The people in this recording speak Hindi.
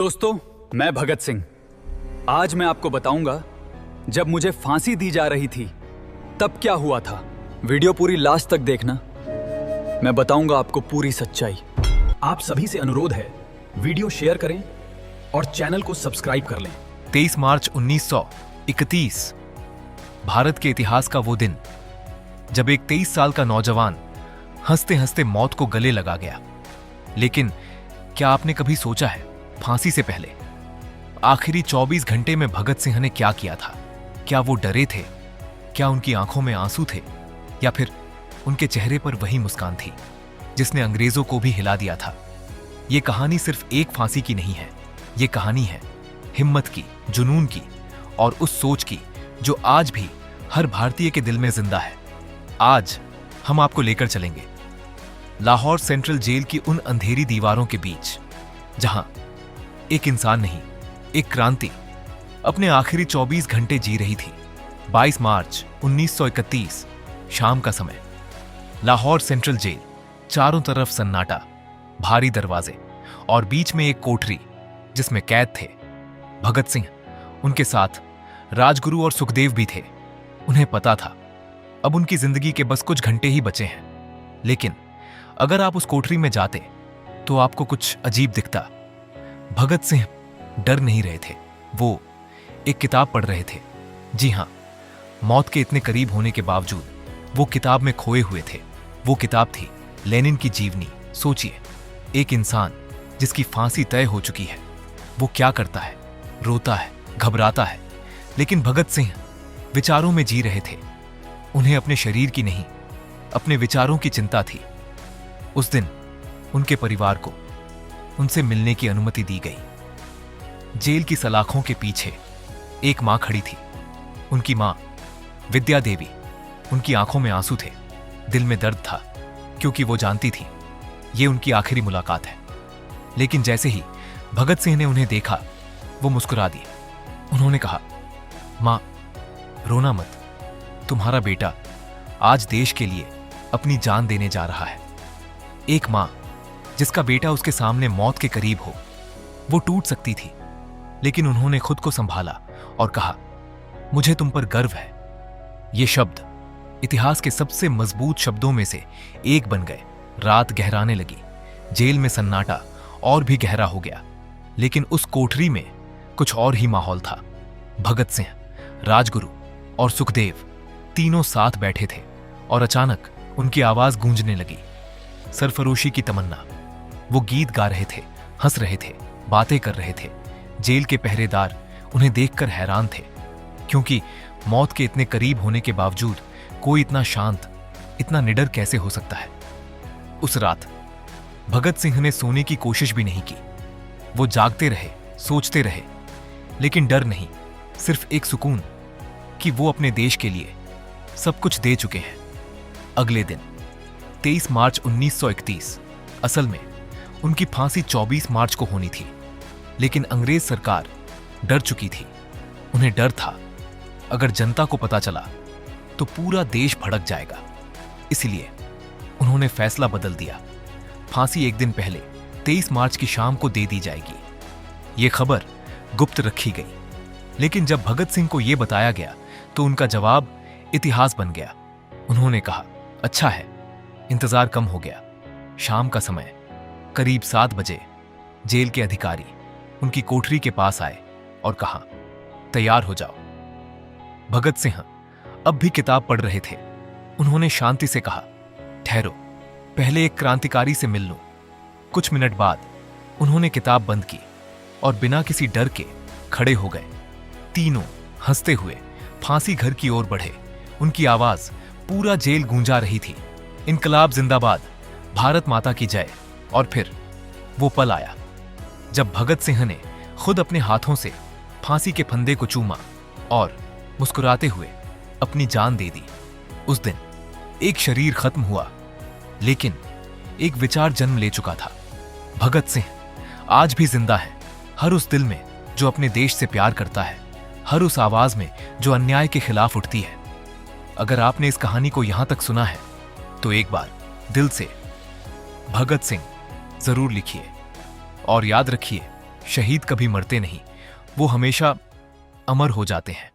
दोस्तों, मैं भगत सिंह। आज मैं आपको बताऊंगा जब मुझे फांसी दी जा रही थी तब क्या हुआ था। वीडियो पूरी लास्ट तक देखना, मैं बताऊंगा आपको पूरी सच्चाई। आप सभी से अनुरोध है, वीडियो शेयर करें और चैनल को सब्सक्राइब कर लें। 23 मार्च 1931 भारत के इतिहास का वो दिन जब एक 23 साल का नौजवान हंसते हंसते मौत को गले लगा गया। लेकिन क्या आपने कभी सोचा है, फांसी से पहले आखिरी 24 घंटे में भगत सिंह ने क्या किया था? क्या वो डरे थे? क्या उनकी आंखों में आंसू थे? या फिर उनके चेहरे पर वही मुस्कान थी जिसने अंग्रेजों को भी हिला दिया था? ये कहानी सिर्फ एक फांसी की नहीं है, ये कहानी है हिम्मत की, जुनून की और उस सोच की जो आज भी हर भारतीय के दिल में जिंदा है। आज हम आपको लेकर चलेंगे लाहौर सेंट्रल जेल की उन अंधेरी दीवारों के बीच जहां एक इंसान नहीं, एक क्रांति अपने आखिरी 24 घंटे जी रही थी। 22 मार्च 1931 शाम का समय, लाहौर सेंट्रल जेल, चारों तरफ सन्नाटा, भारी दरवाजे और बीच में एक कोठरी जिसमें कैद थे भगत सिंह। उनके साथ राजगुरु और सुखदेव भी थे। उन्हें पता था अब उनकी जिंदगी के बस कुछ घंटे ही बचे हैं। लेकिन अगर आप उस कोठरी में जाते तो आपको कुछ अजीब दिखता। भगत सिंह डर नहीं रहे थे, वो एक किताब पढ़ रहे थे। जी हां, मौत के इतने करीब होने के बावजूद वो किताब में खोए हुए थे। वो किताब थी लेनिन की जीवनी। सोचिए, एक इंसान जिसकी फांसी तय हो चुकी है, वो क्या करता है? रोता है, घबराता है। लेकिन भगत सिंह विचारों में जी रहे थे। उन्हें अपने शरीर की नहीं, अपने विचारों की चिंता थी। उस दिन उनके परिवार को उनसे मिलने की अनुमति दी गई। जेल की सलाखों के पीछे एक मां खड़ी थी। उनकी मां विद्या देवी। उनकी आंखों में आंसू थे, दिल में दर्द था, क्योंकि वो जानती थी ये उनकी आखिरी मुलाकात है। लेकिन जैसे ही भगत सिंह ने उन्हें देखा, वो मुस्कुरा दी। उन्होंने कहा, मां, रोना मत, तुम्हारा बेटा आज देश के लिए अपनी जान देने जा रहा है। एक मां जिसका बेटा उसके सामने मौत के करीब हो, वो टूट सकती थी, लेकिन उन्होंने खुद को संभाला और कहा, मुझे तुम पर गर्व है। ये शब्द इतिहास के सबसे मजबूत शब्दों में से एक बन गए। रात गहराने लगी, जेल में सन्नाटा और भी गहरा हो गया। लेकिन उस कोठरी में कुछ और ही माहौल था। भगत सिंह, राजगुरु और सुखदेव तीनों साथ बैठे थे और अचानक उनकी आवाज गूंजने लगी, सरफरोशी की तमन्ना। वो गीत गा रहे थे, हंस रहे थे, बातें कर रहे थे। जेल के पहरेदार उन्हें देखकर हैरान थे, क्योंकि मौत के इतने करीब होने के बावजूद कोई इतना शांत, इतना निडर कैसे हो सकता है। उस रात भगत सिंह ने सोने की कोशिश भी नहीं की। वो जागते रहे, सोचते रहे, लेकिन डर नहीं, सिर्फ एक सुकून कि वो अपने देश के लिए सब कुछ दे चुके हैं। अगले दिन 23 मार्च 1931, असल में उनकी फांसी 24 मार्च को होनी थी। लेकिन अंग्रेज सरकार डर चुकी थी। उन्हें डर था अगर जनता को पता चला तो पूरा देश भड़क जाएगा। इसलिए उन्होंने फैसला बदल दिया। फांसी एक दिन पहले 23 मार्च की शाम को दे दी जाएगी। यह खबर गुप्त रखी गई। लेकिन जब भगत सिंह को यह बताया गया तो उनका जवाब इतिहास बन गया। उन्होंने कहा, अच्छा है, इंतजार कम हो गया। शाम का समय, करीब 7 बजे, जेल के अधिकारी उनकी कोठरी के पास आए और कहा, तैयार हो जाओ। भगत सिंह अब भी किताब पढ़ रहे थे। उन्होंने शांति से कहा, ठहरो, पहले एक क्रांतिकारी से मिल लूं। कुछ मिनट बाद उन्होंने किताब बंद की और बिना किसी डर के खड़े हो गए। तीनों हंसते हुए फांसी घर की ओर बढ़े। उनकी आवाज पूरा जेल गूंजा रही थी, इनकलाब जिंदाबाद, भारत माता की जय। और फिर वो पल आया जब भगत सिंह ने खुद अपने हाथों से फांसी के फंदे को चूमा और मुस्कुराते हुए अपनी जान दे दी। उस दिन एक शरीर खत्म हुआ, लेकिन एक विचार जन्म ले चुका था। भगत सिंह आज भी जिंदा है, हर उस दिल में जो अपने देश से प्यार करता है, हर उस आवाज में जो अन्याय के खिलाफ उठती है। अगर आपने इस कहानी को यहां तक सुना है तो एक बार दिल से भगत सिंह जरूर लिखिए और याद रखिए, शहीद कभी मरते नहीं, वो हमेशा अमर हो जाते हैं।